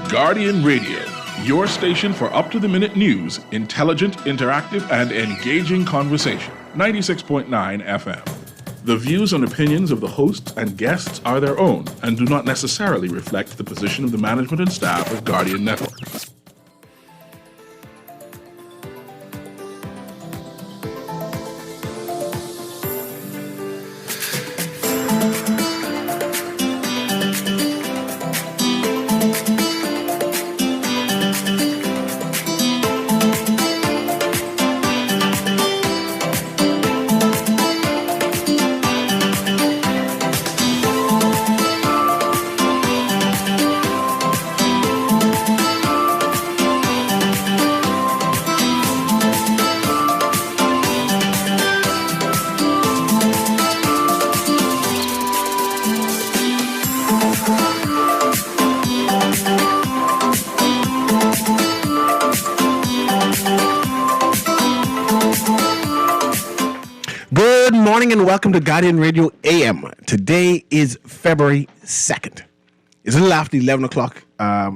Guardian Radio, your station for up-to-the-minute news, intelligent, interactive, and engaging conversation. 96.9 FM. The views and opinions of the hosts and guests are their own and do not necessarily reflect the position of the management and staff of Guardian Network. And welcome to Guardian Radio AM. Today is February 2nd. It's a little after 11 o'clock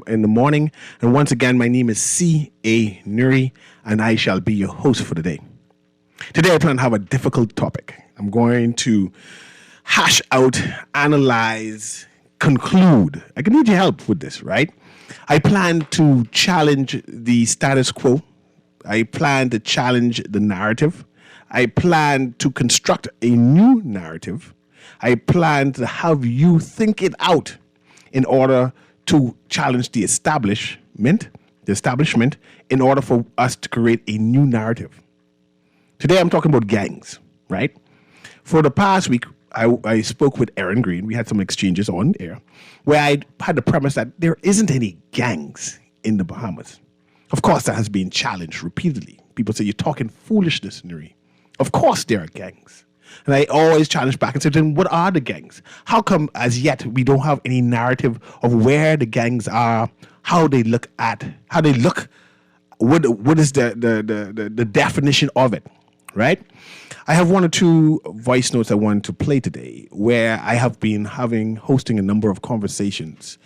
in the morning. And once again, my name is C.A. Newry, and I shall be your host for the day. Today, I plan to have a difficult topic. I'm going to hash out, analyze, conclude. I can need your help with this, right? I plan to challenge the status quo. I plan to challenge the narrative. I plan to construct a new narrative. I plan to have you think it out in order to challenge the establishment in order for us to create a new narrative. Today I'm talking about gangs, right? For the past week, I spoke with Aaron Green. We had some exchanges on air where I had the premise that there isn't any gangs in the Bahamas. Of course, that has been challenged repeatedly. People say, you're talking foolishness, Newry. Of course there are gangs. And I always challenge back and say, then what are the gangs? How come as yet we don't have any narrative of where the gangs are, how they look, what is the definition of it, right? I have one or two voice notes I want to play today where I have been hosting a number of conversations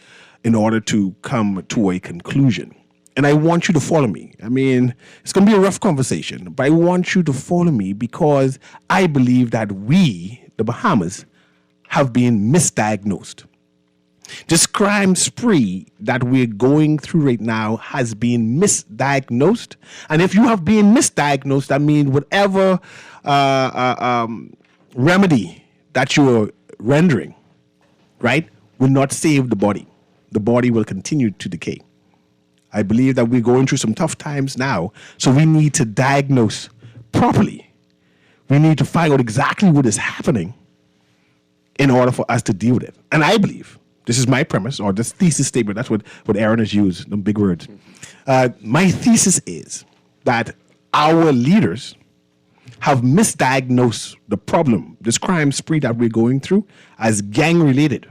in order to come to a conclusion. And I want you to follow me. I mean, it's going to be a rough conversation, but I want you to follow me because I believe that we, the Bahamas, have been misdiagnosed. This crime spree that we're going through right now has been misdiagnosed. And if you have been misdiagnosed, I mean, whatever remedy that you're rendering, right, will not save the body. The body will continue to decay. I believe that we're going through some tough times now, so we need to diagnose properly. We need to find out exactly what is happening in order for us to deal with it. And I believe, this is my premise, or this thesis statement, that's what Aaron has used, them big words. My thesis is that our leaders have misdiagnosed the problem, this crime spree that we're going through, as gang-related.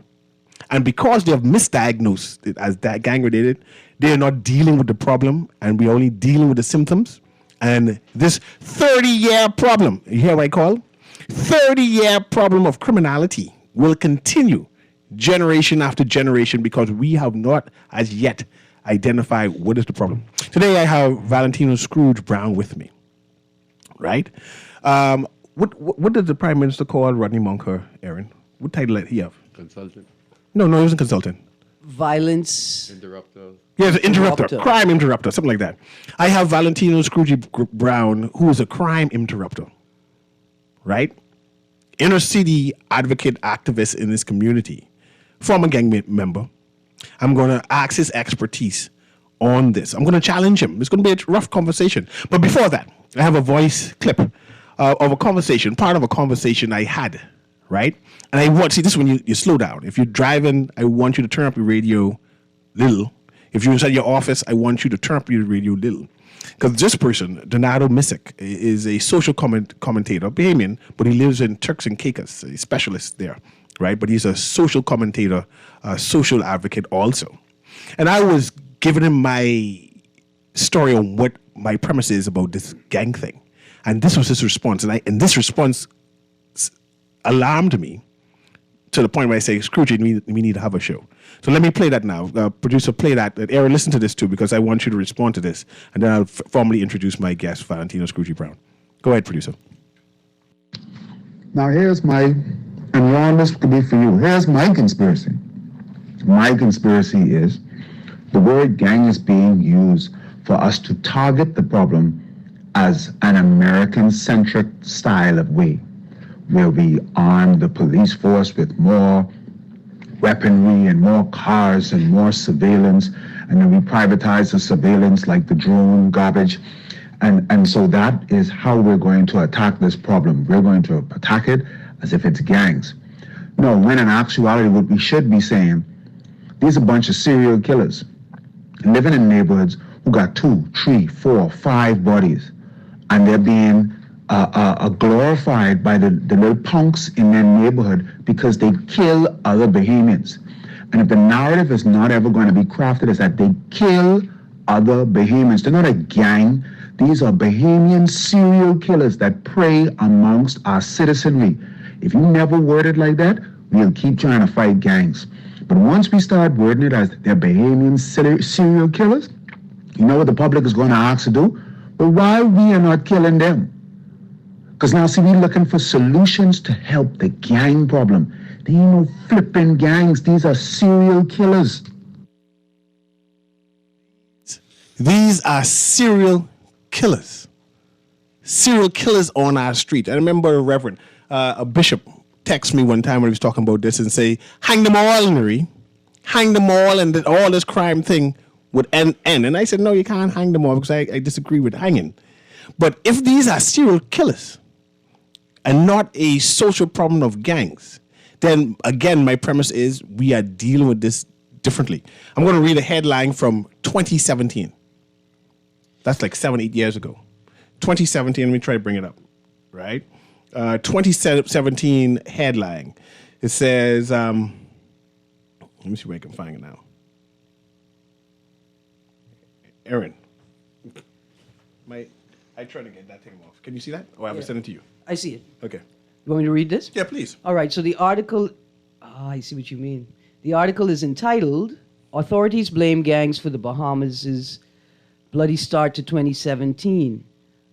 And because they have misdiagnosed it as that gang-related, they're not dealing with the problem, and we're only dealing with the symptoms. And this 30-year problem, you hear what I call? 30-year problem of criminality will continue generation after generation because we have not as yet identified what is the problem. Today I have Valentino Scrooge Brown with me, right? What did the Prime Minister call Rodney Monk, Aaron? What title did he have? Consultant. No, he wasn't consultant. Violence. Interrupter. Yes, interrupter, crime interrupter, something like that. I have Valentino Scrooge Brown, who is a crime interrupter, right? Inner city advocate, activist in this community, former gang member. I'm going to ask his expertise on this. I'm going to challenge him. It's going to be a rough conversation. But before that, I have a voice clip of a conversation, part of a conversation I had, right? And I want, see, this is when you slow down. If you're driving, I want you to turn up your radio little. If you're inside your office, I want you to turn up your radio little. Because this person, Donato Misic, is a social commentator, Bahamian, but he lives in Turks and Caicos, a specialist there, right? But he's a social commentator, a social advocate also. And I was giving him my story on what my premise is about this gang thing. And this was his response. And this response alarmed me to the point where I say, Scrooge, we need to have a show. So let me play that now. Producer, play that. Aaron, listen to this too, because I want you to respond to this. And then I'll formally introduce my guest, Valentino Scrooge Brown. Go ahead, producer. Now here's my, and Ron, this could be for you. Here's my conspiracy. My conspiracy is the word gang is being used for us to target the problem as an American-centric style of way, where we arm the police force with more weaponry and more cars and more surveillance, and then we privatize the surveillance like the drone garbage. And so that is how we're going to attack this problem. We're going to attack it as if it's gangs. No, when in actuality, what we should be saying, these are a bunch of serial killers living in neighborhoods who got 2, 3, 4, 5 bodies, and they're being glorified by the little punks in their neighborhood because they kill other Bahamians. And if the narrative is not ever going to be crafted as that they kill other Bahamians, they're not a gang. These are Bahamian serial killers that prey amongst our citizenry. If you never word it like that, we'll keep trying to fight gangs. But once we start wording it as they're Bahamian serial killers, you know what the public is going to ask to do? But why we are not killing them? Because now, see, we're looking for solutions to help the gang problem. They ain't no flipping gangs. These are serial killers. These are serial killers. Serial killers on our street. I remember a bishop text me one time when he was talking about this and say, hang them all, Newry. Hang them all, and that all this crime thing would end. And I said, no, you can't hang them all because I disagree with hanging. But if these are serial killers and not a social problem of gangs, then again, my premise is we are dealing with this differently. I'm going to read a headline from 2017. That's like 7-8 years ago. 2017, let me try to bring it up, right? 2017 headline. It says, let me see where I can find it now. Aaron, I tried to get that thing off. Can you see that? Oh, I haven't sent it to you. I see it. Okay. You want me to read this? Yeah, please. All right, so the article, I see what you mean. The article is entitled, Authorities Blame Gangs for the Bahamas' Bloody Start to 2017.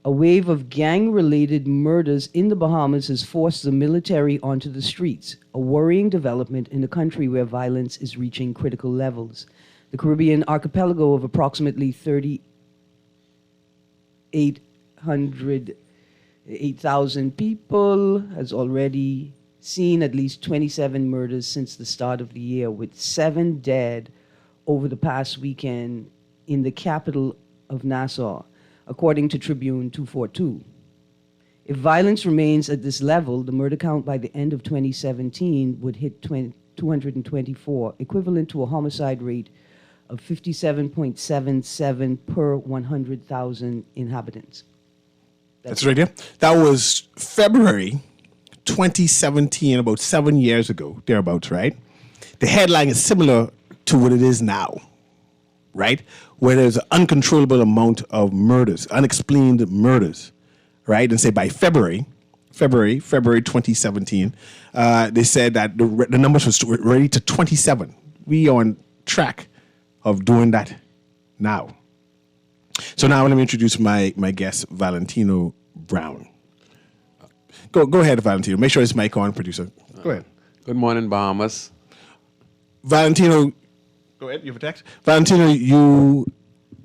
A wave of gang-related murders in the Bahamas has forced the military onto the streets, a worrying development in a country where violence is reaching critical levels. The Caribbean archipelago of approximately 8,000 people has already seen at least 27 murders since the start of the year, with 7 dead over the past weekend in the capital of Nassau, according to Tribune 242. If violence remains at this level, the murder count by the end of 2017 would hit 224, equivalent to a homicide rate of 57.77 per 100,000 inhabitants. That's right, yeah. That was February 2017, about 7 years ago, thereabouts, right? The headline is similar to what it is now, right? Where there's an uncontrollable amount of murders, unexplained murders, right? And say by February 2017, they said that the numbers were ready to 27. We are on track of doing that now. So now let me introduce my guest, Valentino Brown. Go ahead, Valentino. Make sure it's mic on, producer. Go ahead. Good morning, Bahamas. Valentino, go ahead. You have a text? Valentino, you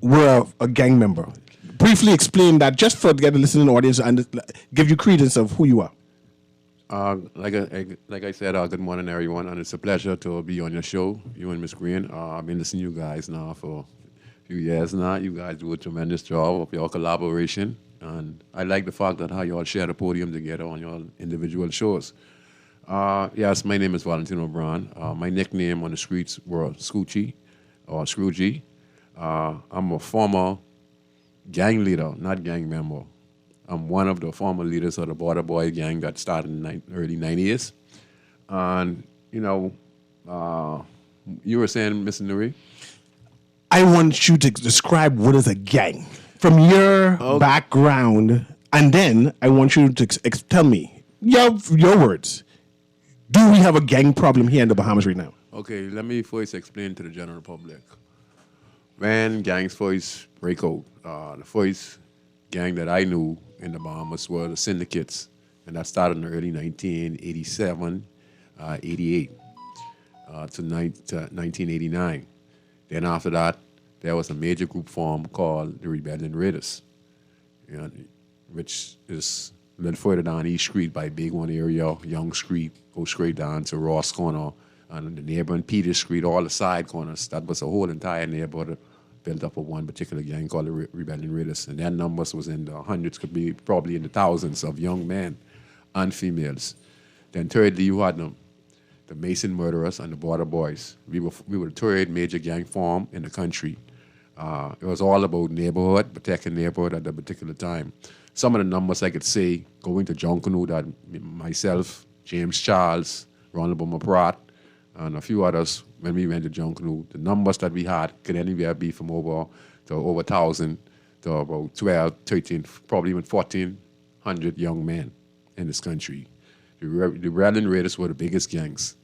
were a gang member. Briefly explain that just for the listening audience and give you credence of who you are. Like I said, good morning, everyone, and it's a pleasure to be on your show, you and Miss Green. I've been listening to you guys now for a few years now. You guys do a tremendous job of your collaboration, and I like the fact that how you all share the podium together on your individual shows. Yes, my name is Valentino Brown. My nickname on the streets were Scoochie or Scroogey. I'm a former gang leader, not gang member. I'm one of the former leaders of the Border Boy gang that started in the early 90s. And, you know, you were saying, Mr. Newry? I want you to describe what is a gang from your background, and then I want you to tell me your words. Do we have a gang problem here in the Bahamas right now? Okay, let me first explain to the general public. When gangs first break out, the first gang that I knew in the Bahamas were the syndicates, and that started in the early 1987, 88 to 1989. Then after that, there was a major group formed called the Rebellion Raiders, you know, which is a little further down East Street by Big One area, Young Street, go straight down to Ross Corner, and the neighboring Peter Street, all the side corners. That was a whole entire neighborhood built up of one particular gang called the Rebellion Raiders. And their numbers was in the hundreds, could be probably in the thousands of young men and females. Then thirdly, you had the Mason murderers and the Border Boys. We were the third major gang form in the country. It was all about neighborhood, protecting neighborhood at that particular time. Some of the numbers I could say, going to Junkanoo, that myself, James Charles, Ronald Maprat, and a few others, when we went to Junkanoo, the numbers that we had could anywhere be from over 1,000 to about 12, 13, probably even 1,400 young men in this country. The Rebellion Raiders were the biggest gangs.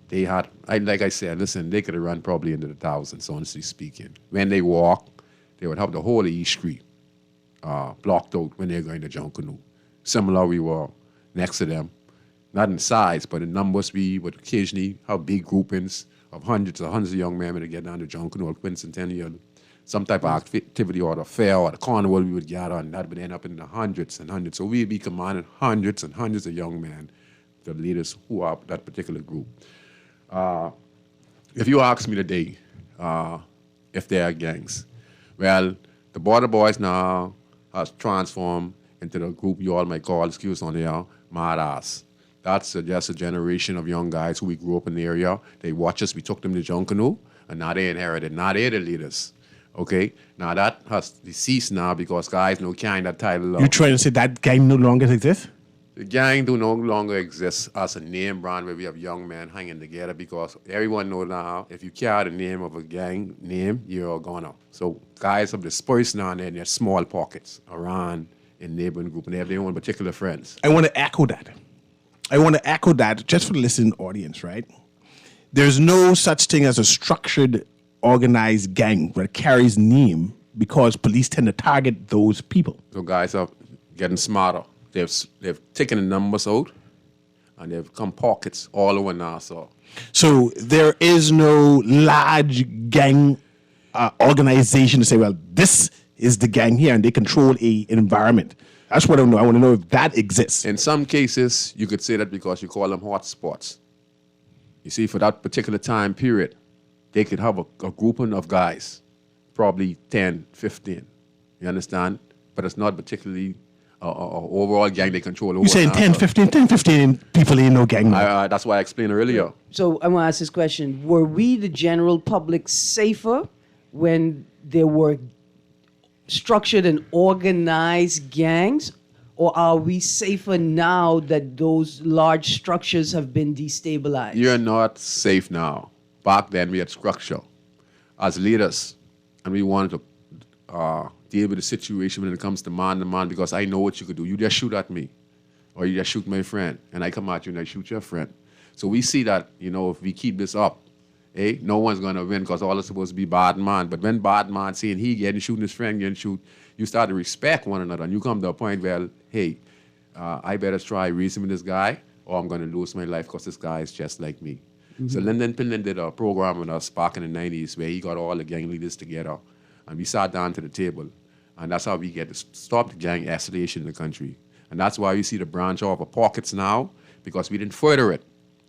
They had, like I said, listen, they could have run probably into the thousands, honestly speaking. When they walk, they would have the whole of East Street blocked out when they were going to Junkanoo. Similar, we were next to them. Not in size, but in numbers, we would occasionally have big groupings of hundreds of young men when they get down to Junkanoo or Quincentennial, some type of activity or the fair or the carnival we would gather, and that would end up in the hundreds and hundreds. So we'd be commanding hundreds and hundreds of young men, the leaders who are that particular group. If you ask me today if they are gangs, well, the Border Boys now has transformed into the group you all might call, excuse on there, mad ass. That's just a generation of young guys who we grew up in the area. They watched us, we took them to Junkanoo, and now they inherited. Now they're the leaders. Okay? Now that has deceased now because guys no carrying that title. You're trying to say that gang no longer exists? The gang do no longer exist as a name brand where we have young men hanging together because everyone knows now if you carry the name of a gang name, you're a goner. So guys have dispersed now and then in their small pockets around in neighboring group and they have their own particular friends. I want to echo that just for the listening audience, right? There's no such thing as a structured, organized gang that carries name because police tend to target those people. So guys are getting smarter. They've taken the numbers out and they've come pockets all over Nassau. So there is no large gang organization to say, well, this is the gang here and they control a environment. That's what I want to know if that exists. In some cases, you could say that because you call them hot spots. You see, for that particular time period, they could have a grouping of guys, probably 10, 15. You understand? But it's not particularly overall gang they control. You're saying 10, 15 people in no gang. That's why I explained earlier. So I want to ask this question. Were we, the general public, safer when there were structured and organized gangs? Or are we safer now that those large structures have been destabilized? You're not safe now. Back then, we had structure as leaders, and we wanted to deal with the situation when it comes to man to man because I know what you could do. You just shoot at me, or you just shoot my friend, and I come at you and I shoot your friend. So we see that, if we keep this up, no one's going to win because all is supposed to be bad man. But when bad man seeing he getting shooting his friend getting shoot, you start to respect one another, and you come to a point where, hey, I better try reason with this guy, or I'm going to lose my life because this guy is just like me. Mm-hmm. So Lyndon Pinland did a program with us back in the 90s where he got all the gang leaders together, and we sat down to the table, and that's how we get to stop the gang escalation in the country. And that's why you see the branch off of pockets now, because we didn't further it.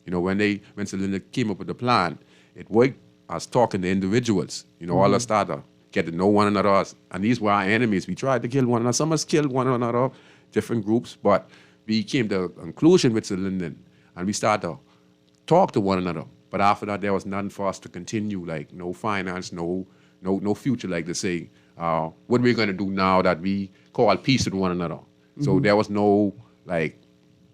When Sir Lyndon came up with the plan, it worked as talking to individuals. All us started get to know one another, and these were our enemies. We tried to kill one another. Some of us killed one another, different groups, but we came to a conclusion with Sir Lyndon, and we started to talk to one another. But after that, there was nothing for us to continue, like no finance, no future, like to say, what are we going to do now that we call peace with one another? Mm-hmm. So there was no,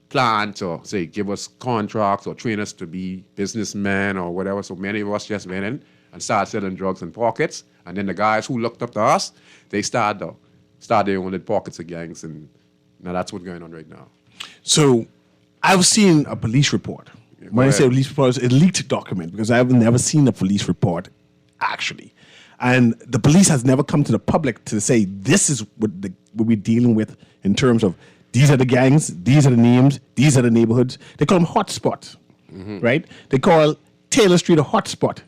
plan to, say, give us contracts or train us to be businessmen or whatever. So many of us just went in and started selling drugs in pockets. And then the guys who looked up to us, they started their own little pockets of gangs. And now that's what's going on right now. So I've seen a police report When I say police report, it's a leaked document because I have never seen a police report, actually. And the police has never come to the public to say, this is what we're dealing with in terms of these are the gangs, these are the names, these are the neighborhoods. They call them hotspots, right? They call Taylor Street a hotspot,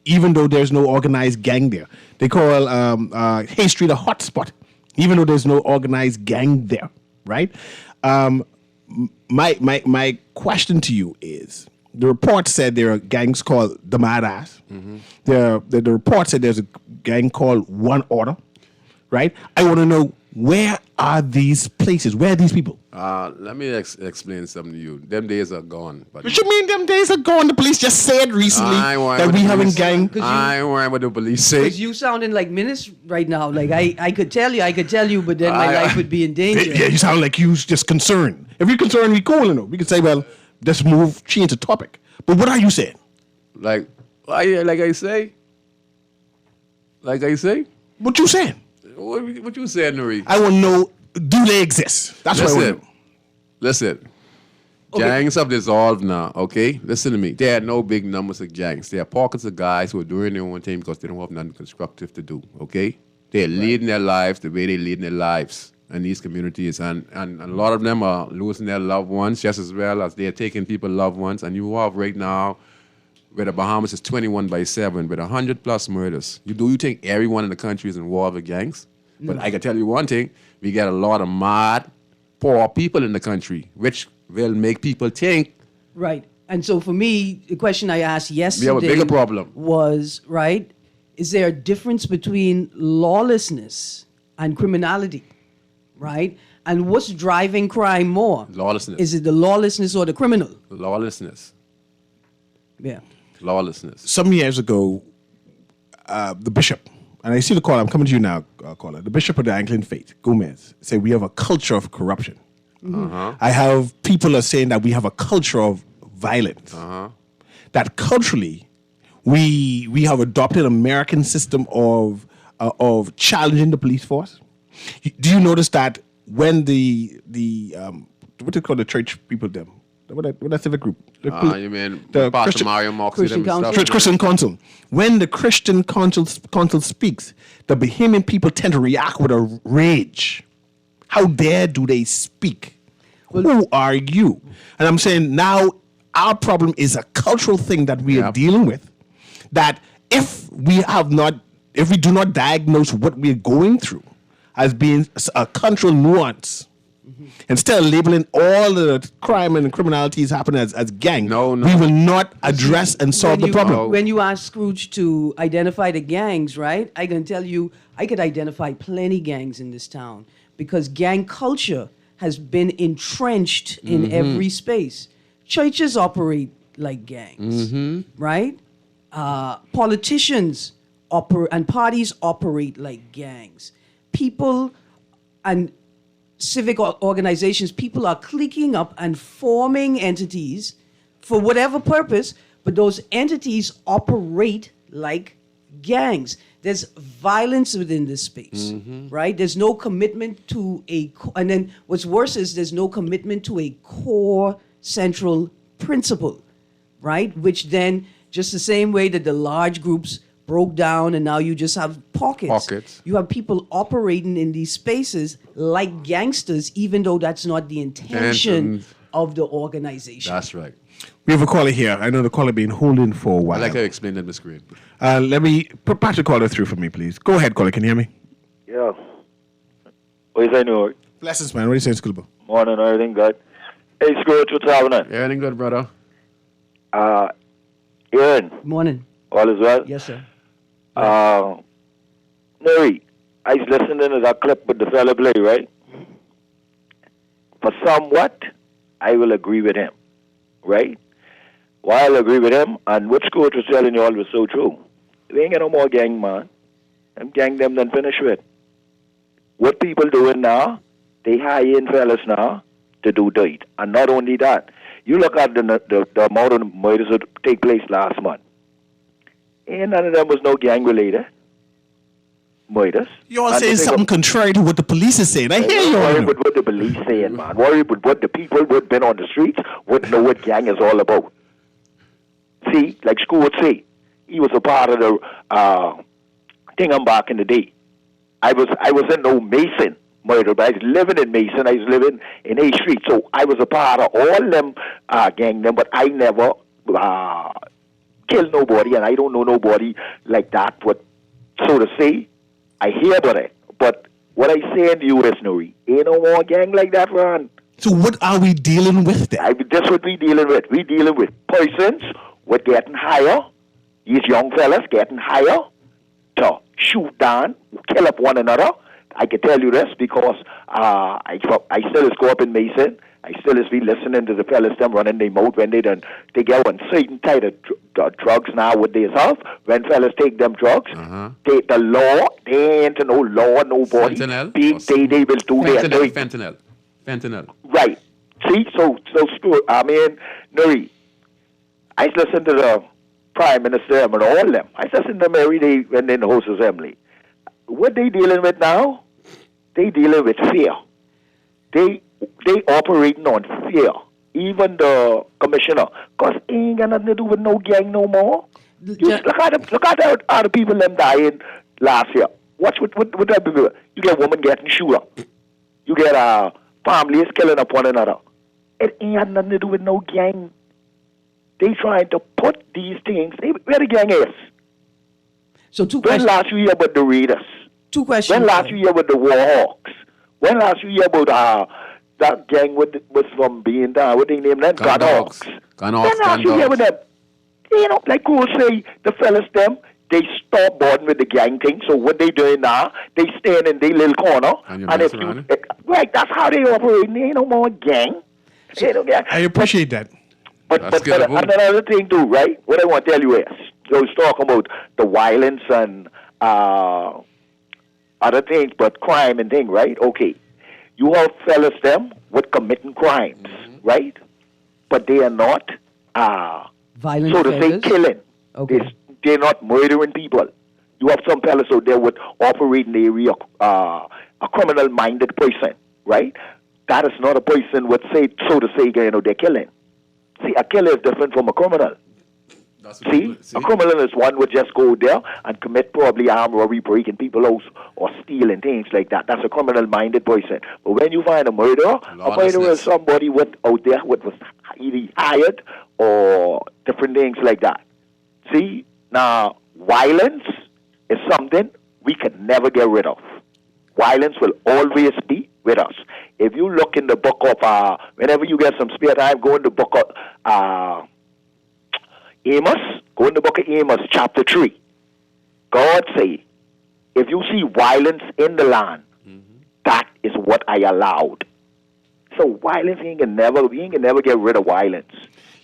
even though there's no organized gang there. They call Hay Street a hotspot, even though there's no organized gang there, right? My question to you is, the report said there are gangs called the Mad Ass. The report said there's a gang called One Order, right? I want to know, where are these places? Where are these people? Let me explain something to you. Them days are gone. But What you mean them days are gone? The police just said recently that we haven't gang. I ain't worrying what the police say. Because you sounding like menace right now. Like I could tell you, but then my life would be in danger. Yeah, you sound like you just concerned. If you're concerned, we cool, we can say, well, let's change the topic. But what are you saying? Like I say? What you saying? What you saying, Newry? I want to know, do they exist? That's what I want to know. Listen. Gangs have dissolved now, okay? Listen to me. There are no big numbers of gangs. There are pockets of guys who are doing their own thing because they don't have nothing constructive to do, okay? They're leading their lives the way they're leading their lives in these communities. And a lot of them are losing their loved ones just as well as they're taking people's loved ones. And you have right now, where the Bahamas is 21/7 with 100+ murders. Do you think everyone in the country is involved with gangs? No. But I can tell you one thing, we got a lot of mad, poor people in the country, which will make people think. Right. And so for me, the question I asked yesterday we have a bigger problem. Was, right, is there a difference between lawlessness and criminality, right? And what's driving crime more? Lawlessness. Is it the lawlessness or the criminal? Lawlessness. Yeah. Lawlessness. Some years ago, the bishop, and I see the caller, I'm coming to you now, caller. The bishop of the Anglican faith, Gomez, said we have a culture of corruption. I have people are saying that we have a culture of violence. That culturally, we have adopted an American system of challenging the police force. Do you notice that when the what do you call the church people them? What civic group? You mean the Pastor Mario Moxley? Christian Council. When the Christian Council speaks, the Bahamian people tend to react with a rage. How dare do they speak? Who are you? And I'm saying now our problem is a cultural thing that we are dealing with. That if we do not diagnose what we're going through as being a cultural nuance, instead of labeling all the crime and criminalities happening as gang, we will not address and solve the problem. When you ask Scrooge to identify the gangs, right, I can tell you I could identify plenty gangs in this town because gang culture has been entrenched in every space. Churches operate like gangs, right? Politicians and parties operate like gangs. People and civic organizations, people are clicking up and forming entities for whatever purpose, but those entities operate like gangs. There's violence within this space, right? There's no commitment to and then what's worse is there's no commitment to a core central principle, right? Which then, just the same way that the large groups broke down and now you just have pockets. You have people operating in these spaces like gangsters, even though that's not the intention of the organization. That's right. We have a caller here. I know the caller been holding for a while. I'd like to explain that, Ms. Green. Let me put the caller through for me, please. Go ahead, caller. Can you hear me? Yeah. What you saying, Newry? Blessings, man. What are you saying, Schoolboy? Morning, everything good? Hey, Scrooge, what's happening? Everything good, brother? Aaron. Morning. All is well? Yes, sir. Newry, I was listening to that clip with the fella play, right? For somewhat, I will agree with him, right? Why I'll agree with him, and what Scrooge was telling you all was so true. We ain't got no more gang, man. Them gang them done finish with. What people doing now, they hire in fellas now to do dirt. And not only that, you look at the amount of murders that take place last month. Ain't none of them was no gang related murders. You all saying something contrary to what the police is saying. I hear you. Worry about what the police saying, man. Worry about what the people who have been on the streets would know what gang is all about. See, like school would say, he was a part of the thing back in the day. I wasn't no Mason murder, but I was living in Mason. I was living in A Street, so I was a part of all them gang them, but I never killed nobody, and I don't know nobody like that. But so to say, I hear about it. But what I say in the U.S., Newry, ain't no more gang like that, Ron. So what are we dealing with then? That's what we dealing with. We dealing with persons with getting higher. These young fellas getting higher to shoot down, kill up one another. I can tell you this because I still go up in Mason. I still be listening to the fellas them running their mouth when they get one certain type of drugs now with themselves. When fellas take them drugs, take the law, they ain't no law, nobody. Fentanyl? They will do their thing. Fentanyl. Right. See, so I mean, Nuri, I listen to the Prime Minister and all them. I listen to them every day when they're in the host assembly. What they dealing with now? They dealing with fear. They operating on fear. Even the commissioner, cause it ain't got nothing to do with no gang no more. Look at how the people them dying last year. What that be? You get women getting shoot up. You get families killing up one another. It ain't had nothing to do with no gang. They trying to put these things. Where the gang is? So two when questions. last you hear about the Raiders? Two questions. When last you hear about the Warhawks? When last you hear about that gang was from being down? What they name them? Gunhawks. When last you hear about them? You know, like who say the fellas them, they stop boarding with the gang thing. So what they doing now? They staying in their little corner. And if you right, that's how they operate. They ain't no more gang. I appreciate that. But another thing too, right? What I want to tell you is, I was talking about the violence and other things, but crime and thing, right? Okay, you have fellas them with committing crimes, right? But they are not violent, so to say, killing. Okay. They're not murdering people. You have some fellas out there would operate in the area a criminal-minded person, right? That is not a person would say, so to say, you know, they're killing. See, a killer is different from a criminal. See, a criminal is one would just go there and commit probably armed robbery, breaking people's house, or stealing things like that. That's a criminal-minded person. But when you find a murderer is somebody out there was either hired or different things like that. See, now, violence is something we can never get rid of. Violence will always be with us. If you look in the book of, whenever you get some spare time, go in the book of Amos, go in the book of Amos, chapter 3. God say, if you see violence in the land, that is what I allowed. So violence, we can never get rid of violence.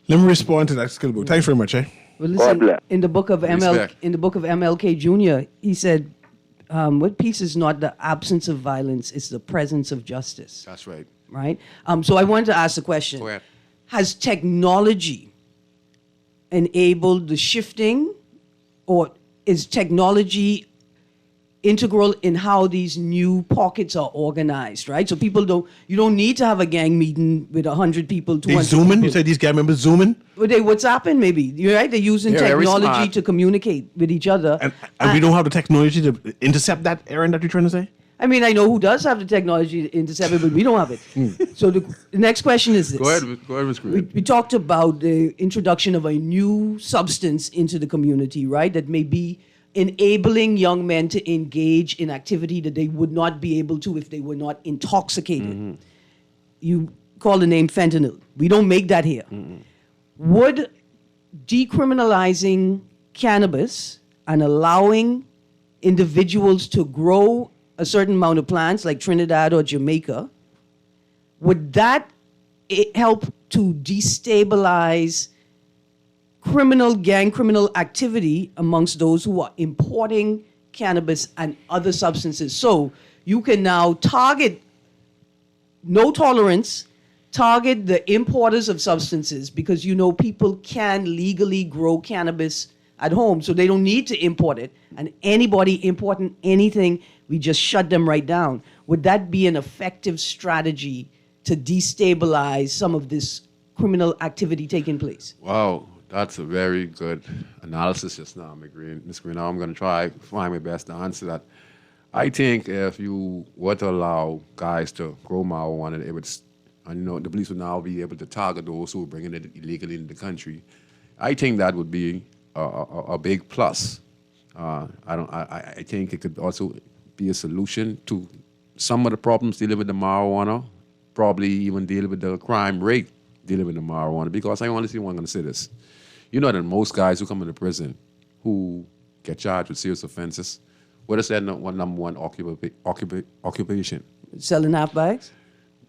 Let me respond to that, Skillbook. Thanks very much, eh? Well, listen, in the book of MLK Jr., he said, what peace is not the absence of violence, it's the presence of justice. That's right. Right? So I wanted to ask the question. Go ahead. Has technology enabled the shifting, or is technology integral in how these new pockets are organized, right? So you don't need to have a gang meeting with 100 people, 200 They zooming? people. You said these gang members zooming? Well, they WhatsApping maybe, you're right? They're using technology to communicate with each other. And we don't have the technology to intercept that, Aaron, that you're trying to say? I mean, I know who does have the technology to intercept it, but we don't have it. So the next question is this. Go ahead, Ms. Green. We talked about the introduction of a new substance into the community, right? That may be enabling young men to engage in activity that they would not be able to if they were not intoxicated. You call the name fentanyl. We don't make that here. Would decriminalizing cannabis and allowing individuals to grow a certain amount of plants like Trinidad or Jamaica, would that help to destabilize gang criminal activity amongst those who are importing cannabis and other substances? So you can now target, no tolerance, target the importers of substances, because you know people can legally grow cannabis at home, so they don't need to import it. And anybody importing anything, we just shut them right down. Would that be an effective strategy to destabilize some of this criminal activity taking place? Wow. That's a very good analysis just now, Miss Green. Now I'm going to try find my best to answer that. I think if you were to allow guys to grow marijuana, it would, and the police would now be able to target those who are bringing it illegally into the country. I think that would be a big plus. I think it could also be a solution to some of the problems dealing with the marijuana, probably even dealing with the crime rate dealing with the marijuana. Because I honestly want to say this. You know that most guys who come into prison who get charged with serious offenses, what is their number one occupation? Selling half bags?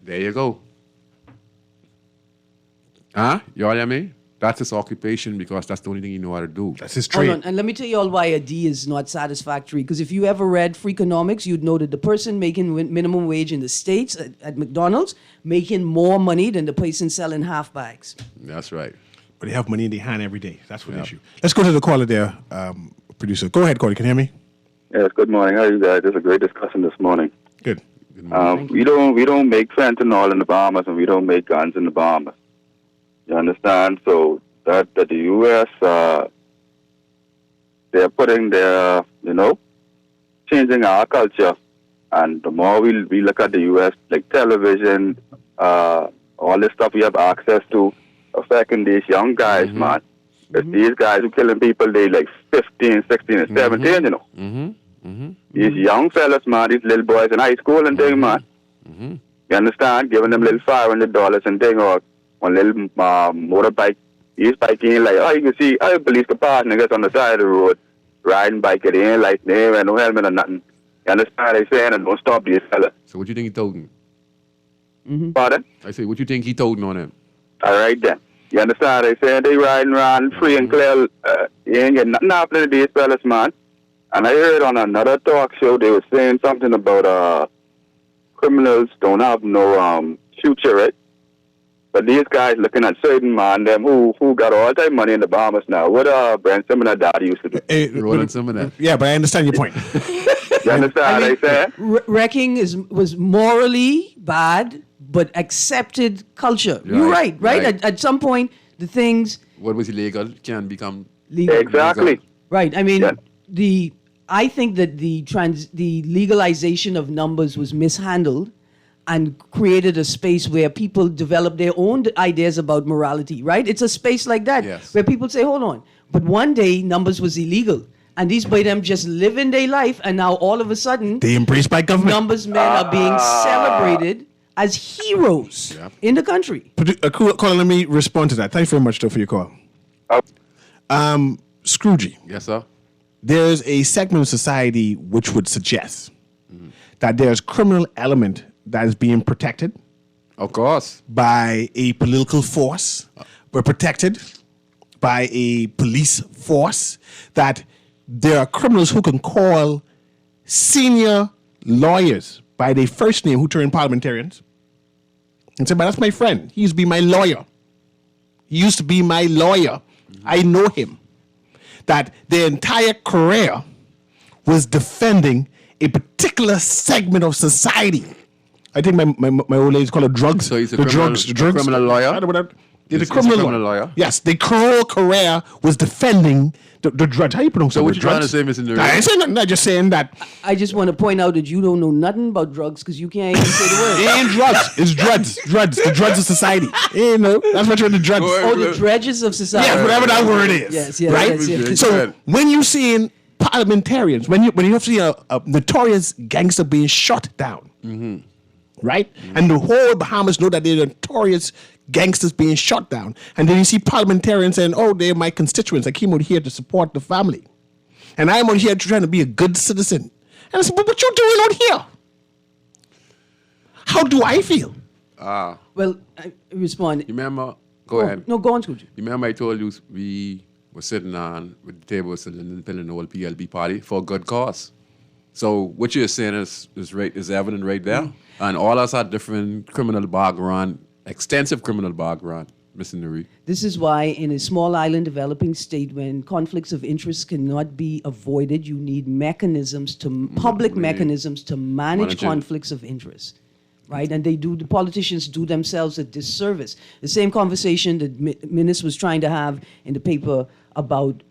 There you go. Huh? You know what I mean? That's his occupation because that's the only thing you know how to do. That's his Hold trade. on, and let me tell you all why a D is not satisfactory. Because if you ever read Freakonomics, you'd know that the person making minimum wage in the States at McDonald's making more money than the person selling half bags. That's right. But they have money in their hand every day. That's what the issue. Let's go to the caller there, producer. Go ahead, Corey. Can you hear me? Yes, good morning. How are you guys? There's a great discussion this morning. Good. We don't make fentanyl in the Bahamas, and we don't make guns in the Bahamas. You understand? So that the U.S. They're putting their changing our culture, and the more we look at the U.S. like television, all this stuff we have access to, affecting these young guys, man. Because these guys who killing people, they like 15, 16, and 17, you know. These young fellas, man, these little boys in high school and thing, man. You understand? Giving them little $500 and thing, or one little motorbike. He's biking like, you can see, police can pass niggas on the side of the road, riding bike, it ain't like they ain't no helmet or nothing. You understand what they saying? And don't stop these fellas. So what you think he told him? Pardon? I say, what you think he told on him? All right then. You understand? They saying they riding around free and clear. You ain't getting nothing happening to these fellas, man. And I heard on another talk show they were saying something about criminals don't have no future, right? But these guys looking at certain man, them who got all that money in the Bahamas now. What Brent Simmons daddy used to do. Rolling some of that. Yeah, but I understand your point. You understand what they saying? Wrecking was morally bad, but accepted culture. You're right? At some point, the things... What was illegal can become legal. Exactly. legal. Right. I mean, I think that the legalization of numbers was mishandled and created a space where people develop their own ideas about morality, right? It's a space like that where people say, hold on, but one day numbers was illegal. And these by them just living their life, and now all of a sudden... They embraced by government. Numbers men are being celebrated as heroes in the country. Caller, let me respond to that. Thanks very much, though, for your call. Scroogey. Yes, sir. There's a segment of society which would suggest that there's criminal element that is being protected. Of course. By a political force. We're protected by a police force. That there are criminals who can call senior lawyers by their first name who turn parliamentarians and say, but that's my friend. He used to be my lawyer. I know him. That their entire career was defending a particular segment of society. I think my old lady's called it drugs. So he's a criminal lawyer? He's a criminal lawyer. Yes, the whole career was defending the drugs. How you pronounce it? So what you trying to say, Mr. Newry? I ain't saying nothing. I'm just saying that. I just want to point out that you don't know nothing about drugs because you can't even say the word. It ain't drugs. It's drugs. The drugs of society. You know, that's what you're the drugs. The dredges of society. Yeah, whatever that word is. Yes, right? Yes. So when you see parliamentarians, when you see a notorious gangster being shot down, right? And the whole Bahamas know that they're notorious gangsters being shot down. And then you see parliamentarians saying, oh, they're my constituents. I came out here to support the family. And I'm out here trying to be a good citizen. And I said, but what you doing out here? How do I feel? Well, I respond. You remember? Go ahead. No, go on, Scooter. You remember I told you we were sitting on with the table and the old PLB party for a good cause. So what you're saying is evident right there. And all us had different criminal background, extensive criminal background, Mr. Newry. This is why in a small island developing state, when conflicts of interest cannot be avoided, you need mechanisms public mechanisms to manage conflicts of interest. right? And the politicians do themselves a disservice. The same conversation that Minister was trying to have in the paper about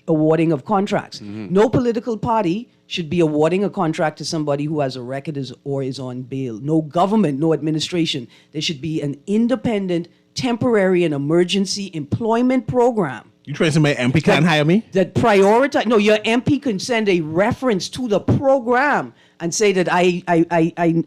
awarding of contracts. No political party should be awarding a contract to somebody who has a record or is on bail. No government, no administration. There should be an independent, temporary, and emergency employment program. You trying to say my MP can't hire me? That prioritize. No, your MP can send a reference to the program and say that I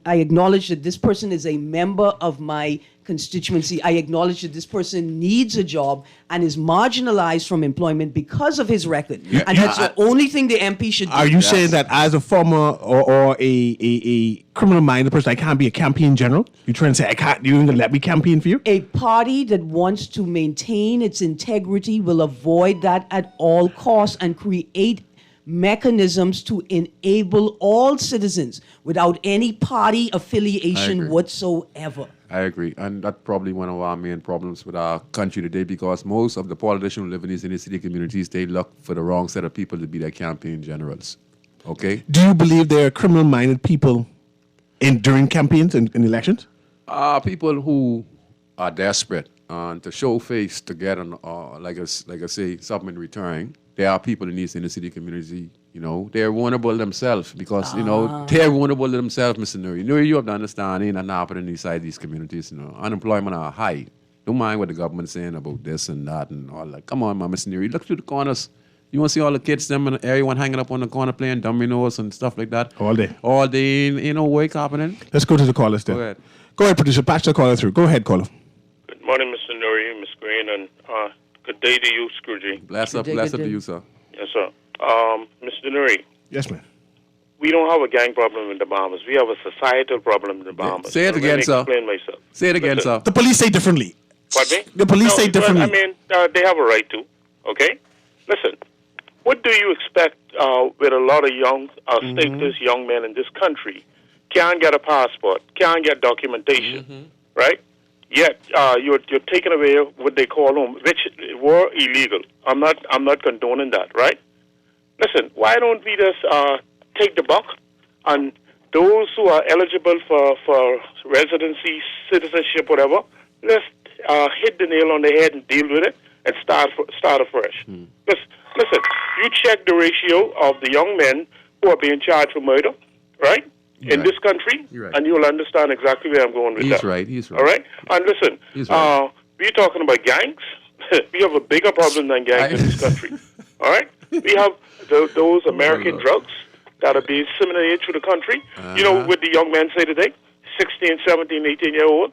acknowledge that this person is a member of my constituency. I acknowledge that this person needs a job and is marginalized from employment because of his record. And that's the only thing the MP should do. Are you saying that as a former or a criminal-minded person, I can't be a campaign general? You trying to say you ain't gonna let me campaign for you? A party that wants to maintain its integrity will avoid that at all costs and create mechanisms to enable all citizens without any party affiliation whatsoever. I agree. And that's probably one of our main problems with our country today, because most of the politicians who live in these inner city communities, they look for the wrong set of people to be their campaign generals. Okay? Do you believe there are criminal-minded people during campaigns and in elections? People who are desperate to show face to get like I say, something in return. There are people in these inner city community, they're vulnerable themselves because, they're vulnerable themselves, Mr. Newry. Newry, you have to understand, ain't nothing happening inside these communities, Unemployment are high. Don't mind what the government's saying about this and that and all that. Come on, Mr. Newry, look through the corners. You want to see all the kids, them and everyone hanging up on the corner playing dominoes and stuff like that? All day. All day, ain't no work happening. Let's go to the callers then. Go ahead, producer. Patch the caller through. Go ahead, caller. Good morning, Mr. Newry, Ms. Green, and good day to you, Scrooge. Bless up to you, sir. Yes, sir. Mr. Newry. Yes, man. We don't have a gang problem in the Bahamas. We have a societal problem in the Bahamas. Say it again, sir. Explain myself. Say it again, sir. The police say differently. Pardon me? The police say differently. They have a right to. Okay? Listen, what do you expect with a lot of young, stateless young men in this country? Can't get a passport, can't get documentation, right? Yet you're taking away what they call home, which were illegal. I'm not condoning that, right? Listen, why don't we just take the buck and those who are eligible for residency, citizenship, whatever, let's hit the nail on the head and deal with it and start afresh. Listen, you check the ratio of the young men who are being charged for murder, right? In this country, and you'll understand exactly where I'm going with that. He's right. All right? And listen, we're talking about gangs. We have a bigger problem than gangs in this country. All right? We have those American drugs that are being disseminated through the country. You know what the young men say today? 16, 17, 18-year-old.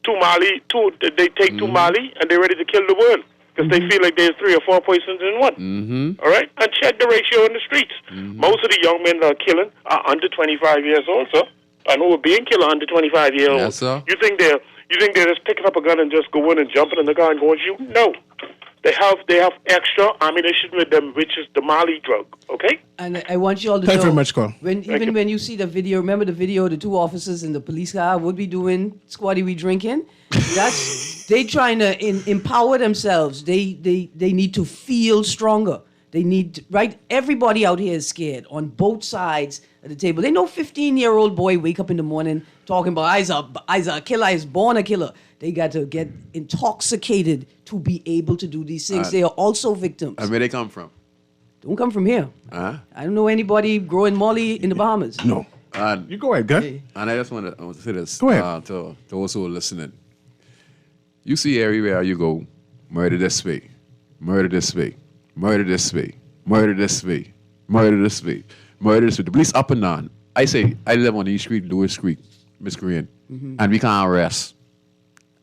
They take two Mali, and they're ready to kill the world. Because they feel like there's 3 or 4 poisons in one. All right? And check the ratio in the streets. Most of the young men that are killing are under 25 years old, sir. And who are being killed are under 25 years old. Yes, sir. You think they're just picking up a gun and just going and jumping in the car and going to shoot? No. They have extra ammunition with them, which is the Mali drug, okay? And I want you all to know. Thank you very much, Carl. When you see the video, remember the video, the 2 officers in the police car, what we doing, squatty, we drinking? They trying to empower themselves. They need to feel stronger. They need, right? Everybody out here is scared on both sides of the table. They know 15-year-old boy wake up in the morning talking about, I's a killer, I's born a killer. They got to get intoxicated to be able to do these things. They are also victims. And where they come from? Don't come from here. I don't know anybody growing Molly in the Bahamas. No. You go ahead, guy. Hey. And I just want to say this Go ahead. To those who are listening. You see everywhere you go, murder this way, murder this way, murder this way, murder this way, murder this way, murder this way. The police up and down. I say, I live on East Street, Lewis Street, Miss Green, and we can't rest.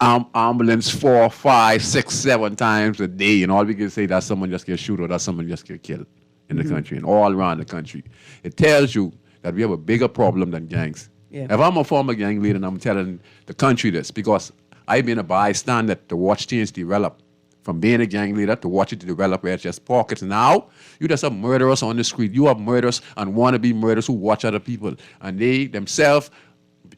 Ambulance 4, 5, 6, 7 times a day, and all we can say that someone just get shot or that someone just get killed in the country and all around the country. It tells you that we have a bigger problem than gangs. Yeah. If I'm a former gang leader and I'm telling the country this, because I've been a bystander to watch things develop, from being a gang leader to watch it develop where it's just pockets. Now, you just have murderers on the street. You have murderers and wannabe murderers who watch other people, and they themselves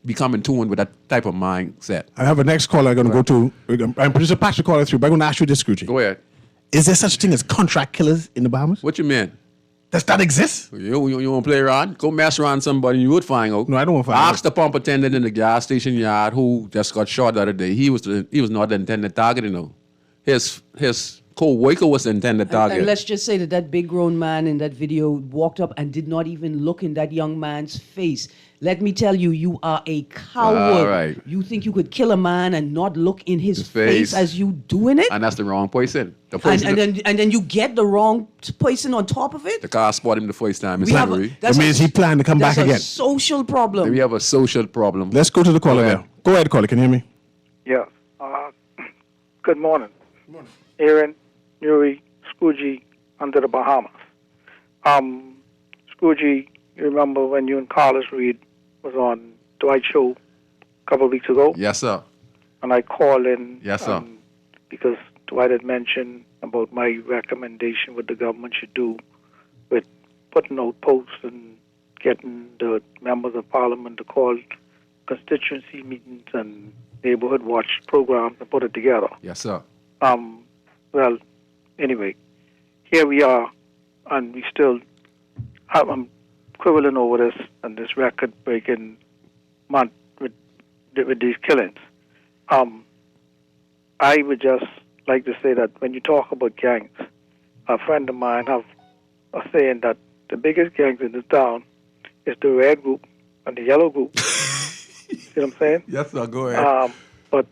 become in tune with that type of mindset. I have a next caller I'm going to go to. I'm producer Patrick caller through, but I'm going to ask you this, Scrooge. Go ahead. Is there such thing as contract killers in the Bahamas? What you mean? Does that exist? You want to play around? Go mess around somebody, you would find out. No, I don't want to find out. Ask the pump attendant in the gas station yard who just got shot the other day. He was not the intended target, you know. His co-worker was the intended target. And let's just say that big grown man in that video walked up and did not even look in that young man's face. Let me tell you, you are a coward. All right. You think you could kill a man and not look in his face as you doing it? And that's the wrong person. And then you get the wrong person on top of it? The car spotted him the first time. It's That means he planned to come back again. That's a social problem. We have a social problem. Let's go to the caller now. Go ahead, caller. Can you hear me? Yeah. Good morning. Good morning. Aaron, Newry, Scroogy, under the Bahamas. Scroogy, you remember when you and Carlos Reed was on Dwight's show a couple of weeks ago? Yes, sir. And I called in. Yes, sir. Because Dwight had mentioned about my recommendation what the government should do with putting out posts and getting the members of parliament to call constituency meetings and neighborhood watch programs and put it together. Yes, sir. Well, anyway, here we are, and we still, I'm quibbling over this and this record-breaking month with these killings. I would just like to say that when you talk about gangs, a friend of mine have a saying that the biggest gangs in this town is the red group and the yellow group. See what I'm saying? Yes, sir. Go ahead. But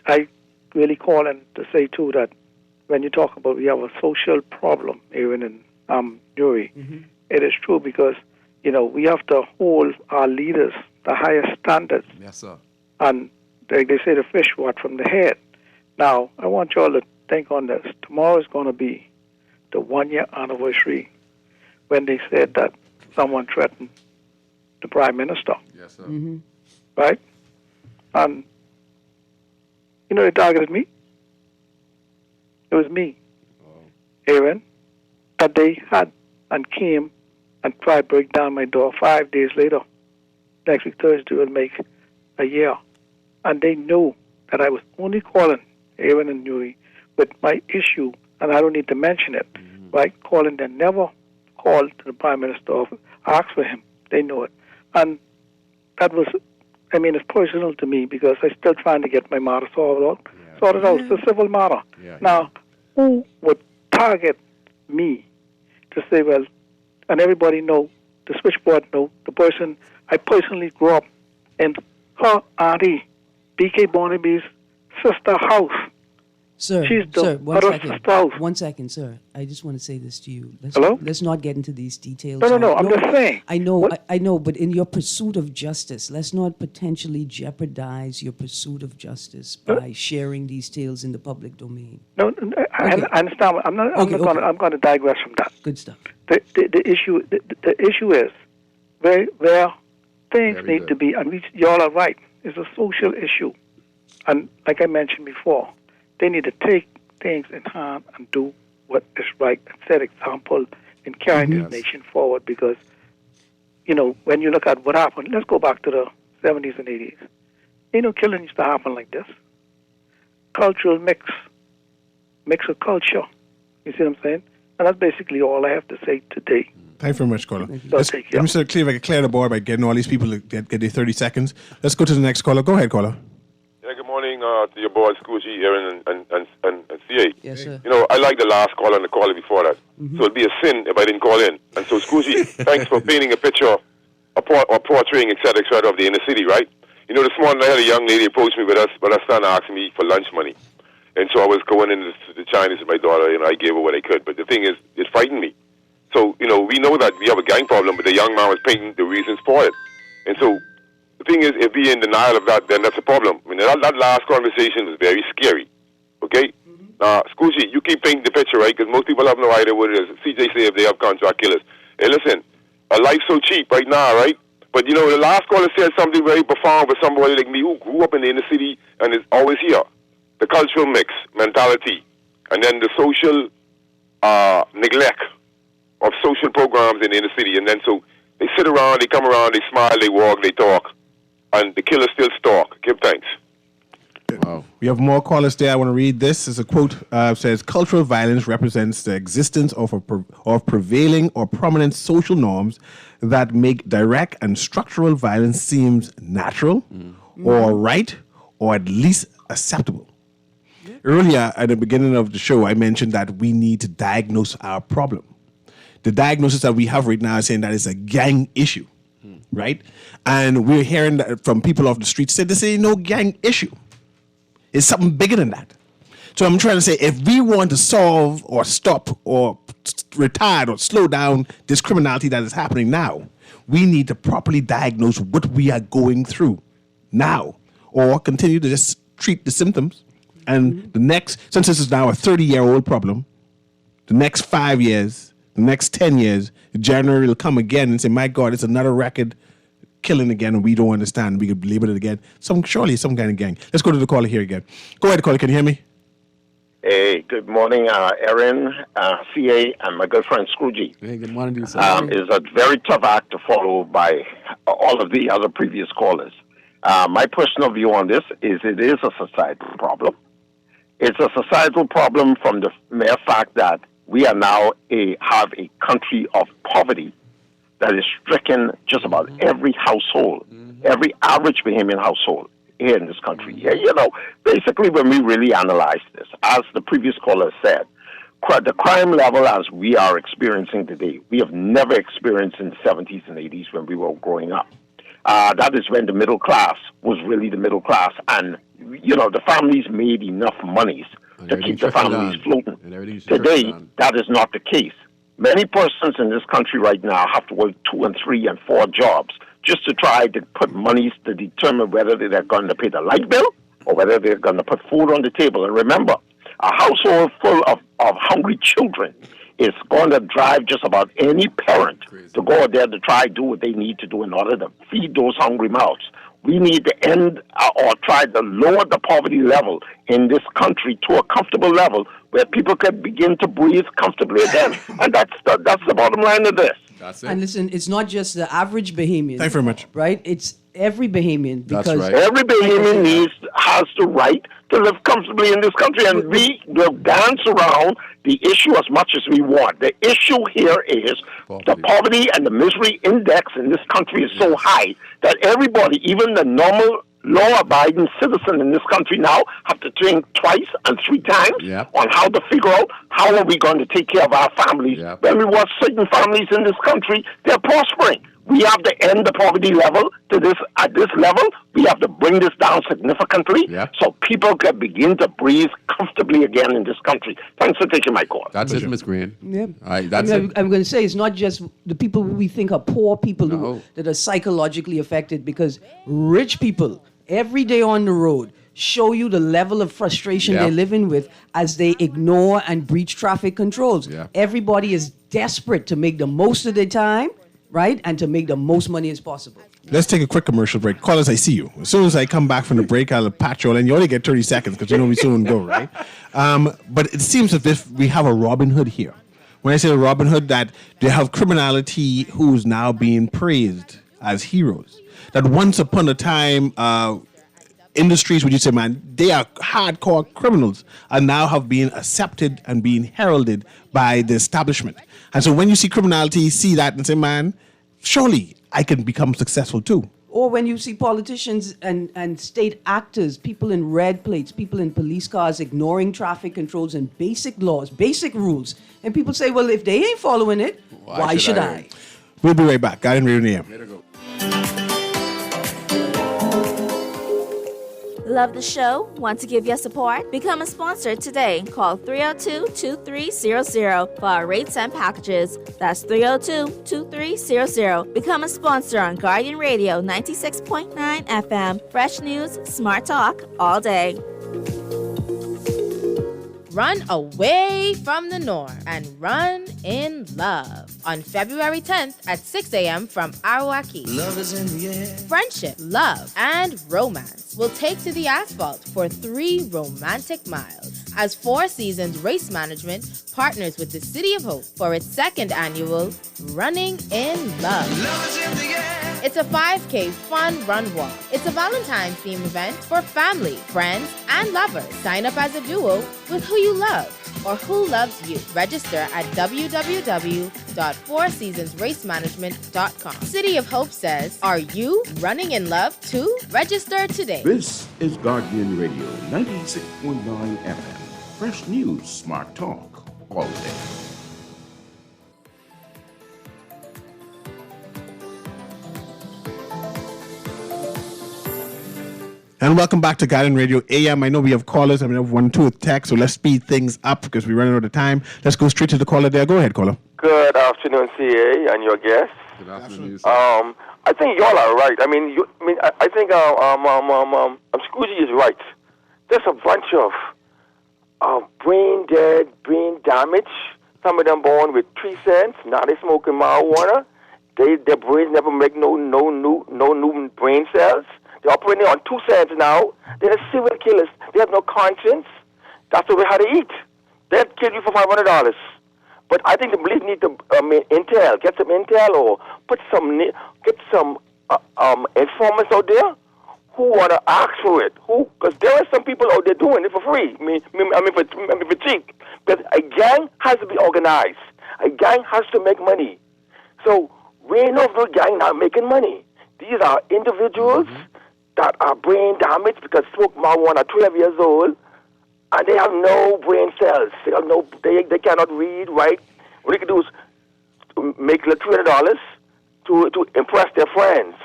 I really calling to say too that when you talk about we have a social problem here in Newry, it is true because we have to hold our leaders to higher standards. Yes, sir. And they say the fish rot from the head. Now I want you all to think on this. Tomorrow is going to be the 1-year anniversary when they said that someone threatened the Prime Minister. Yes, sir. Right? And they targeted me. It was me, Aaron, that they had and came and tried to break down my door 5 days later. Next week, Thursday, will make a year. And they knew that I was only calling Aaron and Newry with my issue, and I don't need to mention it, right? Calling them, never called to the Prime Minister's office, asked for him. They know it. And that was, it's personal to me because I'm still trying to get my matter sorted out. It's a civil matter. Now, who would target me to say, well, and everybody know, the switchboard know, the person, I personally grew up in her auntie, B.K. Barnaby's sister house. Sir, She's the sir, one other second. sister house. 1 second, sir. I just want to say this to you. Hello? Let's not get into these details. No, I'm just saying. I know, but in your pursuit of justice, let's not potentially jeopardize your pursuit of justice by sharing these tales in the public domain. No, I understand. I'm going to digress from that. Good stuff. The issue is where things need to be, and y'all are right. It's a social issue, and like I mentioned before, they need to take things in hand and do what is right and set example in carrying this nation forward. Because when you look at what happened, let's go back to the 70s and 80s. Killing used to happen like this. Cultural mix of culture. You see what I'm saying? And that's basically all I have to say today. Thank you very much, caller. Let me sort of clear the board by getting all these people to get their 30 seconds. Let's go to the next caller. Go ahead, caller. Yeah, good morning to your boys, Scoochie, Aaron, and CA. Yes, sir. I like the last caller and the caller before that. So it'd be a sin if I didn't call in. And so, Scoochie, thanks for painting a picture or portraying, et cetera, of the inner city, right? This morning I had a young lady approach me with her son asking me for lunch money. And so I was going into the Chinese with my daughter, I gave her what I could. But the thing is, it frightened me. So, we know that we have a gang problem, but the young man was painting the reasons for it. And so, the thing is, if we in denial of that, then that's a problem. That last conversation was very scary. Okay? Now, Scoochie, you keep painting the picture, right? Because most people have no idea what it is. CJ say if they have contract killers. Hey, listen, a life's so cheap right now, right? But, the last caller said something very profound for somebody like me who grew up in the inner city and is always here. The cultural mix, mentality, and then the social neglect of social programs in the inner city. And then so they sit around, they come around, they smile, they walk, they talk, and the killers still stalk. Give thanks. Wow. We have more callers there. I want to read this. It's a quote. Says, cultural violence represents the existence of prevailing or prominent social norms that make direct and structural violence seems natural or right or at least acceptable. Earlier at the beginning of the show, I mentioned that we need to diagnose our problem. The diagnosis that we have right now is saying that it's a gang issue, right? And we're hearing that from people off the street say this ain't no gang issue. It's something bigger than that. So I'm trying to say, if we want to solve or stop or retard or slow down this criminality that is happening now, we need to properly diagnose what we are going through now, or continue to just treat the symptoms. And the next, since this is now a 30-year-old problem, the next 5 years, the next 10 years, January will come again and say, my God, it's another record killing again, and we don't understand. We could label it again. Surely some kind of gang. Let's go to the caller here again. Go ahead, caller. Can you hear me? Hey, good morning, Erin, CA, and my good friend Scroogey. Hey, good morning to you, sir. It's a very tough act to follow by all of the other previous callers. My personal view on this is it is a societal problem. It's a societal problem from the mere fact that we are now have a country of poverty that is stricken just about every household, every average Bahamian household here in this country. You know, basically when we really analyze this, as the previous caller said, the crime level as we are experiencing today, we have never experienced in the 70s and 80s when we were growing up. That is when the middle class was really the middle class, and you know the families made enough monies to keep the families floating. Today, that is not the case. Many persons in this country right now have to work 2 and 3 and 4 jobs just to try to put monies to determine whether they're going to pay the light bill or whether they're going to put food on the table. And remember, a household full of hungry children is going to drive just about any parent to go out there to try to do what they need to do in order to feed those hungry mouths. We need to end or try to lower the poverty level in this country to a comfortable level where people can begin to breathe comfortably again. And that's the bottom line of this. That's it. And listen, it's not just the average Bahamian. Thank you very much. Right? It's every Bahamian. That's Because right. Every Bahamian has the right to live comfortably in this country, and we will dance around the issue as much as we want. The issue here is the poverty and the misery index in this country is so high that everybody, even the normal law-abiding citizen in this country now, have to think twice and 3 times on how to figure out how are we going to take care of our families. When we watch certain families in this country, they're prospering. We have to end the poverty level to this at this level. We have to bring this down significantly so people can begin to breathe comfortably again in this country. Thanks for taking my call. That's it, Ms. Green. Yep. All right, that's it. I'm going to say it's not just the people who we think are poor people that are psychologically affected, because rich people every day on the road show you the level of frustration they're living with as they ignore and breach traffic controls. Everybody is desperate to make the most of their time, right, and to make the most money as possible. Let's take a quick commercial break. Callers, I see you. As soon as I come back from the break, I'll patch you all, and you only get 30 seconds because you know we soon go, right? But it seems as if we have a Robin Hood here. When I say a Robin Hood, that they have criminality who's now being praised as heroes. That once upon a time, industries would you say, man, they are hardcore criminals, and now have been accepted and being heralded by the establishment. And so when you see criminality, you see that and say, man, surely I can become successful too. Or when you see politicians and state actors, people in red plates, people in police cars ignoring traffic controls and basic laws, basic rules. And people say, well, if they ain't following it, why should I? We'll be right back. Guardian Radio AM. Way to go. Love the show? Want to give your support? Become a sponsor today. Call 302-2300 for our rates and packages. That's 302-2300. Become a sponsor on Guardian Radio 96.9 FM. Fresh news, smart talk, all day. Run away from the norm and run in love on February 10th at 6 a.m. from Arawaki. Love is in the air. Friendship, love, and romance will take to the asphalt for 3 romantic miles as Four Seasons Race Management partners with the City of Hope for its 2nd annual Running in Love. Love is in the air. It's a 5K fun run walk. It's a Valentine's themed event for family, friends, and lovers. Sign up as a duo with who you love or who loves you. Register at www.fourseasonsracemanagement.com. City of Hope says, are you running in love too? Register today. This is Guardian Radio 96.9 FM. Fresh news, smart talk, all day. And welcome back to Guardian Radio AM. I know we have callers. I mean, I have 1, 2 text, so let's speed things up because we're running out of time. Let's go straight to the caller there. Go ahead, caller. Good afternoon, CA, and your guests. Good afternoon. I think y'all are right. I think Scrooge is right. There's a bunch of brain dead, brain damage. Some of them born with 3 cents. Now they smoking marijuana. Their brains never make no new brain cells. They're operating on 2 cents now. They're serial killers. They have no conscience. That's the way how they eat. They'll kill you for $500. But I think the police need to intel, get some intel, or get some informants out there who want to ask for it. Because there are some people out there doing it for free. For cheap. But a gang has to be organized. A gang has to make money. So we know if no gang not making money. These are individuals that are brain damaged because smoke marijuana at 12 years old, and they have no brain cells. They cannot read, write. What they can do is make $300 to impress their friends.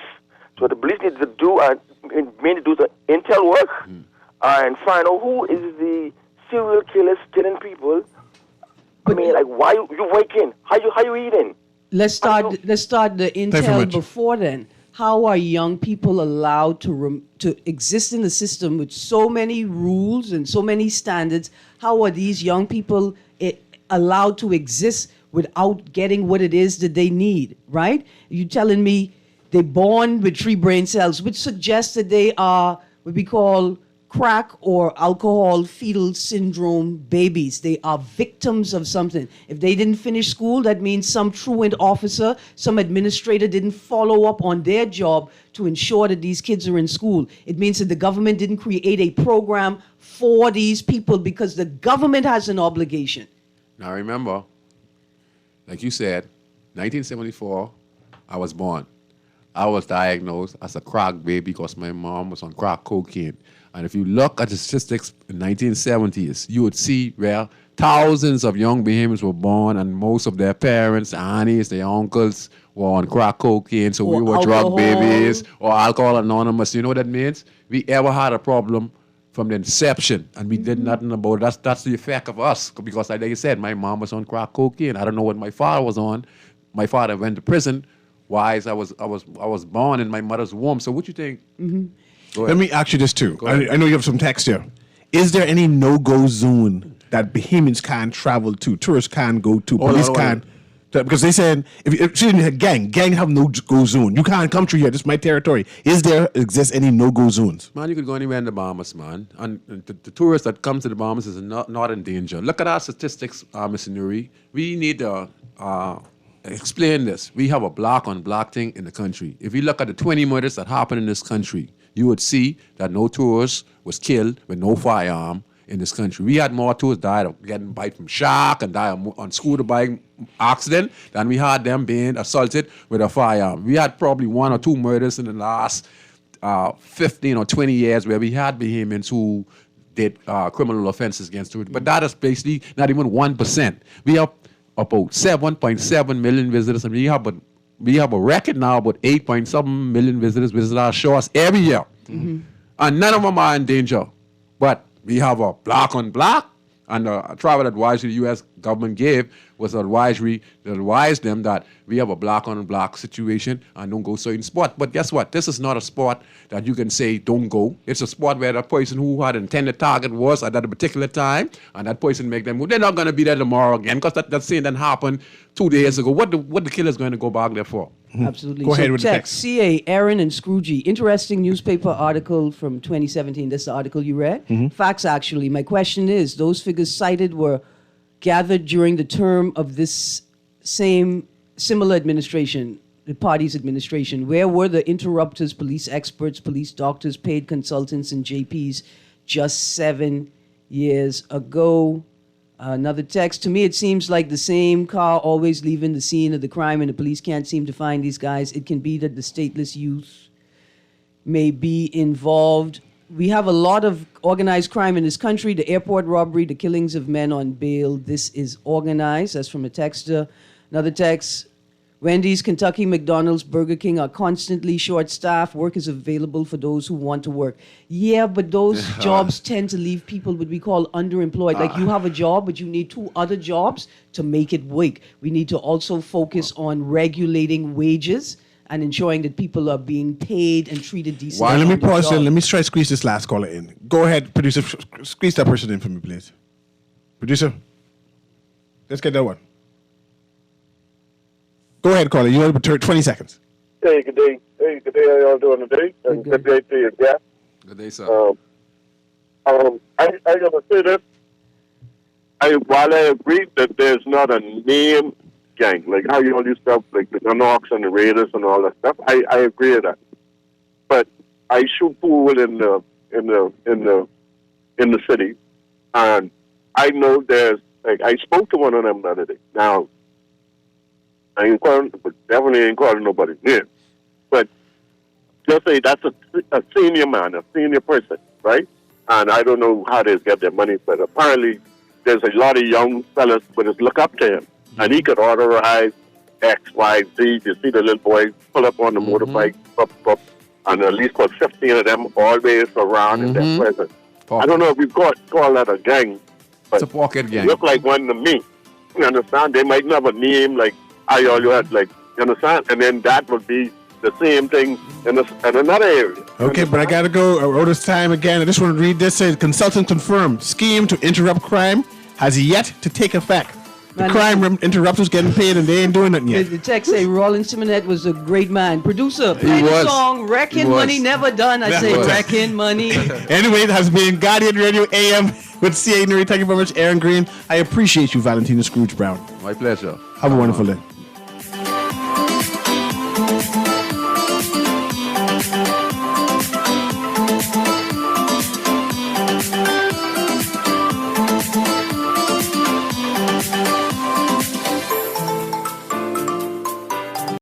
So the police need to do the intel work and find out who is the serial killers killing people. Why you waking? How you eating? Let's start the intel before then. How are young people allowed to exist in the system with so many rules and so many standards? How are these young people allowed to exist without getting what it is that they need, right? You're telling me they're born with 3 brain cells, which suggests that they are what we call crack or alcohol fetal syndrome babies. They are victims of something. If they didn't finish school, that means some truant officer, some administrator didn't follow up on their job to ensure that these kids are in school. It means that the government didn't create a program for these people because the government has an obligation. Now remember, like you said, 1974, I was born. I was diagnosed as a crack baby because my mom was on crack cocaine. And if you look at the statistics in the 1970s, you would see where thousands of young Bahamians were born and most of their parents, aunties, their uncles were on crack cocaine, so we were drug babies or alcohol anonymous. You know what that means? We ever had a problem from the inception and we did nothing about it. That's the effect of us because like you said, my mom was on crack cocaine. I don't know what my father was on. My father went to prison. Why? I was born in my mother's womb. So what you think? Let me ask you this too. I know you have some text here. Is there any no-go zone that Bahamians can't travel to, tourists can't go to, police can't? Because they said if a gang have no-go zone. You can't come through here. This is my territory. Exist any no-go zones? Man, you could go anywhere in the Bahamas, man. And the tourists that come to the Bahamas is not in danger. Look at our statistics, Mr. Newry. We need to explain this. We have a block-on-block thing in the country. If you look at the 20 murders that happened in this country, you would see that no tourist was killed with no firearm in this country. We had more tourists died of getting bite from shark and died on scooter bike accident than we had them being assaulted with a firearm. We had probably 1 or 2 murders in the last 15 or 20 years where we had Bahamians who did criminal offenses against tourists. But that is basically not even 1%. We have about 7.7 million visitors, and we have a record now about 8.7 million visitors visit our shores every year. And none of them are in danger. But we have a block on block, and a travel advisory the U.S. government gave was an advisory that advised them that we have a block on block situation and don't go certain spot. But guess what? This is not a spot that you can say don't go. It's a spot where the person who had intended target was at that particular time, and that person make them move. They're not going to be there tomorrow again because that same that happened 2 days ago. What the killer's going to go back there for? Absolutely. Go ahead with the text. CA, Aaron and Scroogey. Interesting newspaper article from 2017. This is the article you read? Facts, actually. My question is, those figures cited were gathered during the term of this similar administration. the party's administration. Where were the interrupters, police experts, police doctors, paid consultants, and JPs just 7 years ago? Another text. To me, it seems like the same car always leaving the scene of the crime, and the police can't seem to find these guys. It can be that the stateless youth may be involved. We have a lot of organized crime in this country. The airport robbery, the killings of men on bail. This is organized. That's from a texter. Another text. Wendy's, Kentucky, McDonald's, Burger King are constantly short-staffed. Work is available for those who want to work. Yeah, but those jobs tend to leave people what we call underemployed. Like you have a job, but you need 2 other jobs to make it work. We need to also focus on regulating wages and ensuring that people are being paid and treated decently. Well, let me pause there. Let me try to squeeze this last caller in. Go ahead, producer. Squeeze that person in for me, please. Producer, let's get that one. Go ahead, caller. You have 20 seconds. Hey, good day. Hey, good day. How y'all doing today? And good day to you, yeah. Good day, sir. I gotta say this. While I agree that there's not a name gang, like how you all used to have, like the Gunnocks and the Raiders and all that stuff, I agree with that. But I shoot pool in the city, and I know there's like I spoke to one of them the other day. Now, I ain't calling, but definitely ain't calling nobody name. But just say that's a senior man, a senior person, right? And I don't know how they get their money, but apparently there's a lot of young fellas that just look up to him. And he could authorize X, Y, Z. You see the little boys pull up on the motorbike, and at least put 15 of them always around in their presence. I don't know if you call that a gang, but it's a pocket gang. Look like one to me. You understand? They might never name like I all you had, like, you understand? And then that would be the same thing in another area. Okay, but I got to go. We're out of time again. I just want to read this. Says, consultant confirmed. Scheme to interrupt crime has yet to take effect. The crime interrupters getting paid and they ain't doing nothing yet. The text say Rollins Simonet was a great man. Producer, play the song Wrecking Money Never Done. I say Wrecking Money. Anyway, it has been Guardian Radio AM with C.A. Newry. Thank you very much, Aaron Green. I appreciate you, Valentina Scrooge Brown. My pleasure. Have a wonderful day.